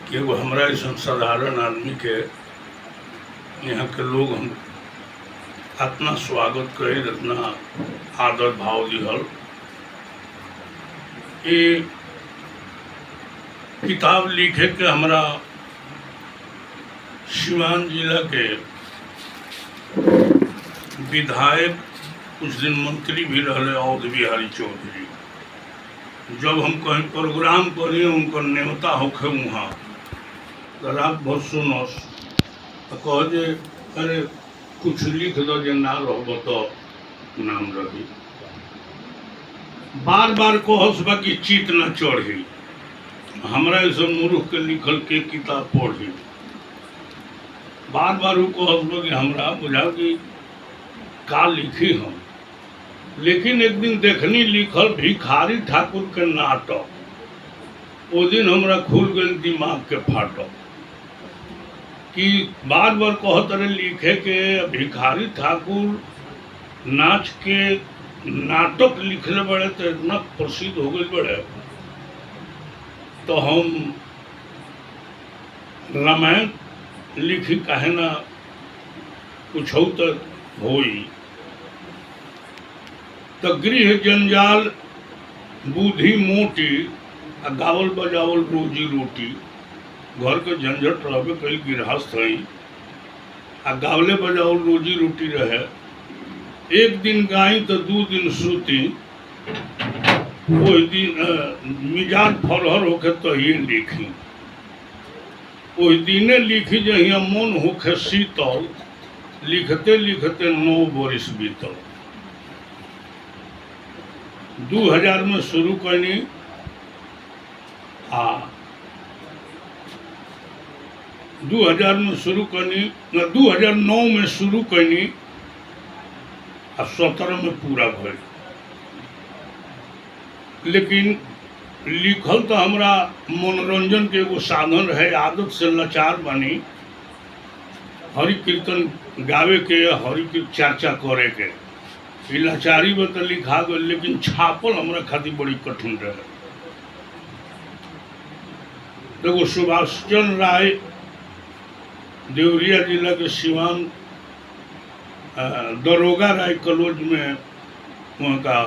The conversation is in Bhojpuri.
कि एगो हमरा ऐसा साधारण आदमी के यहाँ के लोग हम इतना स्वागत करे, इतना आदर भाव दिहल। ये किताब लिखे के हमरा सिवान जिला के विधायक, कुछ दिन मंत्री भी रहे अवध बिहारी चौधरी, जब हम कहीं प्रोग्राम करिए उनकर न्योता होखे वहाँ तो रात भर सुनस तो कह जे अरे कुछ लिख दो जे ना रहब तो नाम रही। बार बार कहस बा कि चित न चढ़ी, हमरा ऐसा मूर्ख के लिखल के किताब पढ़ी। बार बार वो कहस बा कि हमरा बुझाओ कि का लिखी हम। लेकिन एक दिन देखनी लिखल भिखारी ठाकुर के नाटक, वो दिन हमरा खुल गई दिमाग के फाटक कि बार बार कहत रहे लिखे के भिखारी ठाकुर नाच के नाटक लिखले बड़े तो इतना प्रसिद्ध हो गए बड़े, तो हम रामायण लिखी काहे ना कुछ तो होई। तो गृह जंजाल बुद्धि मोटी आ गावल बजावल रोजी रोटी, घर के झंझट रहे कई गृहस्थ हई आ गावले बजावल रोजी रोटी रहे। एक दिन गाई तो 2 दिन सूती, वही दिन मिजाज फरहर होके तो ये लिखी, वही दिने लिखी जहिया मन होके शीतल, लिखते लिखते 9 बरिस बीतल। 2000 में शुरू करनी आ 2000 में शुरू करनी, 2009 में शुरू करनी आ 17 में पूरा भइल। लेकिन लिखल तो हमरा मनोरंजन के एगो साधन है, आदत से लाचार बनी हरि कीर्तन गावे के, हरि की चर्चा करे के, ई लाचारी में तो लिखा गई। लेकिन छापल हमरा खातिर बड़ी कठिन रहे। देखो सुभाष चंद्र राय देवरिया जिला के सिवान दरोगा राय कॉलेज में वहाँ का